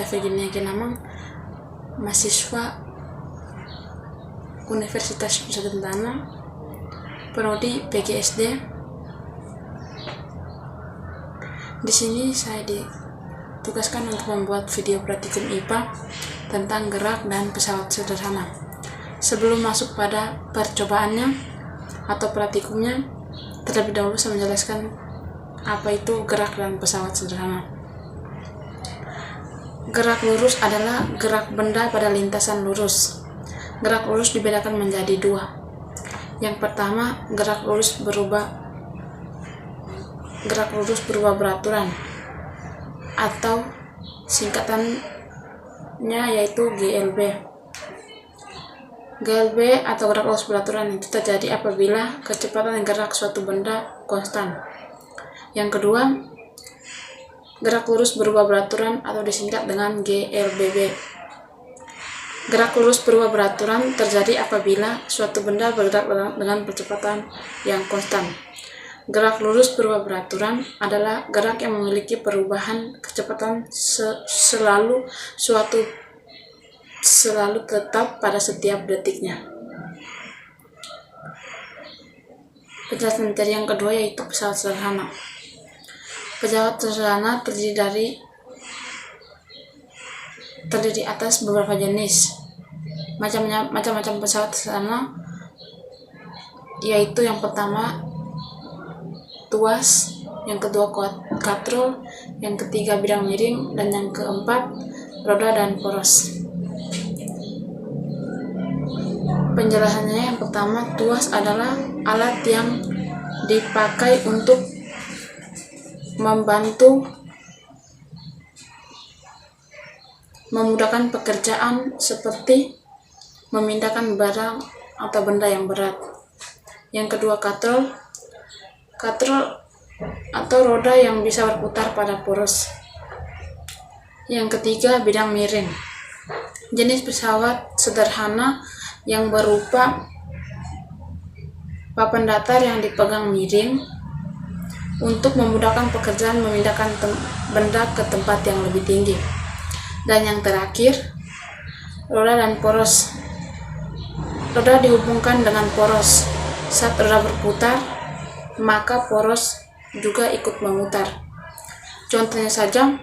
Rita Virginia Ginamang, mahasiswa Universitas Nusa Tenggara, prodi PGSD. Di sini saya ditugaskan untuk membuat video praktikum IPA tentang gerak dan pesawat sederhana. Sebelum masuk pada percobaannya atau praktikumnya, terlebih dahulu saya menjelaskan apa itu gerak dan pesawat sederhana. Gerak lurus adalah gerak benda pada lintasan lurus. Gerak lurus dibedakan menjadi dua. Yang pertama, gerak lurus berubah beraturan atau singkatannya yaitu GLB. GLB atau gerak lurus beraturan itu terjadi apabila kecepatan gerak suatu benda konstan. Yang kedua, gerak lurus berubah beraturan atau disingkat dengan GLBB. Gerak lurus berubah beraturan terjadi apabila suatu benda bergerak dengan kecepatan yang konstan. Gerak lurus berubah beraturan adalah gerak yang memiliki perubahan kecepatan selalu tetap pada setiap detiknya. Penjelasan materi yang kedua yaitu pesawat sederhana. Pesawat sederhana terdiri atas beberapa jenis. Macam-macam pesawat sederhana yaitu yang pertama tuas, yang kedua katrol, yang ketiga bidang miring, dan yang keempat roda dan poros. Penjelasannya yang pertama, tuas adalah alat yang dipakai untuk memudahkan pekerjaan seperti memindahkan barang atau benda yang berat. Yang kedua, katrol atau roda yang bisa berputar pada poros. Yang ketiga, bidang miring, jenis pesawat sederhana yang berupa papan datar yang dipegang miring untuk memudahkan pekerjaan memindahkan benda ke tempat yang lebih tinggi. Dan yang terakhir, roda dan poros. Roda dihubungkan dengan poros. Saat roda berputar, maka poros juga ikut memutar. Contohnya saja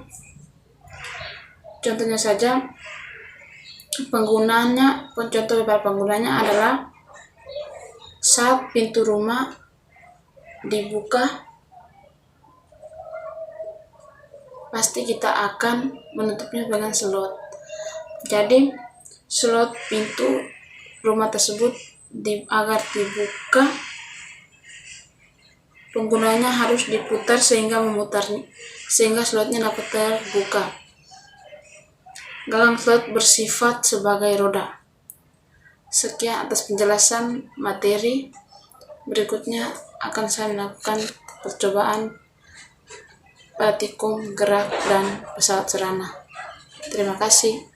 penggunanya adalah saat pintu rumah dibuka, pasti kita akan menutupnya dengan slot. Jadi slot pintu rumah tersebut agar dibuka, penggunanya harus diputar sehingga slotnya dapat terbuka. Gagang slot bersifat sebagai roda. Sekian atas penjelasan materi. Berikutnya akan saya melakukan percobaan praktikum gerak dan pesawat sederhana. Terima kasih.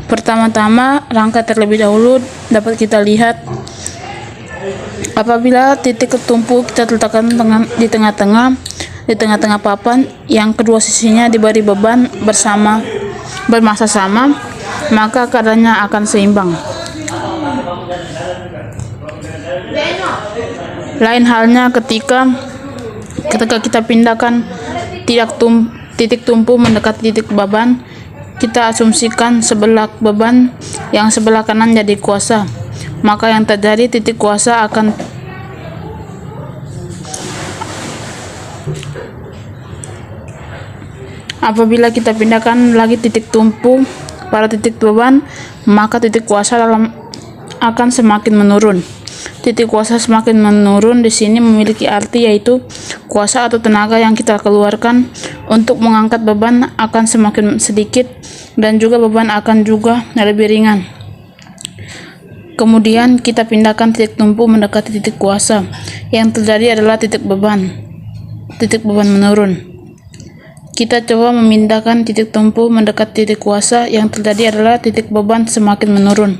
Pertama-tama, rangka terlebih dahulu dapat kita lihat apabila titik ketumpu kita letakkan di tengah-tengah papan, yang kedua sisinya diberi beban bermassa sama, maka keadaannya akan seimbang. Lain halnya ketika kita pindahkan titik tumpu mendekati titik beban, kita asumsikan sebelah beban yang sebelah kanan jadi kuasa, maka yang terjadi titik kuasa akan apabila kita pindahkan lagi titik tumpu pada titik beban, maka titik kuasa akan semakin menurun. Titik kuasa semakin menurun di sini memiliki arti yaitu kuasa atau tenaga yang kita keluarkan untuk mengangkat beban akan semakin sedikit dan juga beban akan juga lebih ringan. Kemudian kita pindahkan titik tumpu mendekati titik kuasa. Yang terjadi adalah titik beban menurun. Kita coba memindahkan titik tumpu mendekat titik kuasa, yang terjadi adalah titik beban semakin menurun.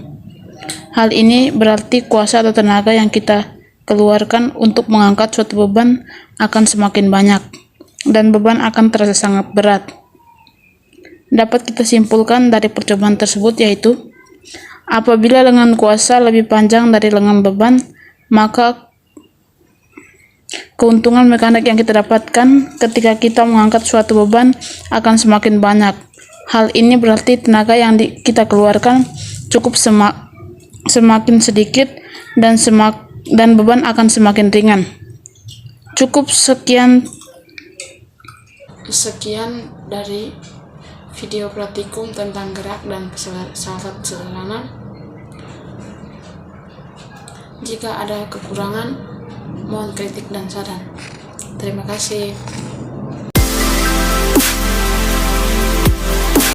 Hal ini berarti kuasa atau tenaga yang kita keluarkan untuk mengangkat suatu beban akan semakin banyak, dan beban akan terasa sangat berat. Dapat kita simpulkan dari percobaan tersebut yaitu, apabila lengan kuasa lebih panjang dari lengan beban, maka keuntungan mekanik yang kita dapatkan ketika kita mengangkat suatu beban akan semakin banyak. Hal ini berarti tenaga yang kita keluarkan cukup semakin sedikit dan beban akan semakin ringan. Cukup sekian dari video praktikum tentang gerak dan pesawat sederhana. Jika ada kekurangan, mohon kritik dan saran. Terima kasih.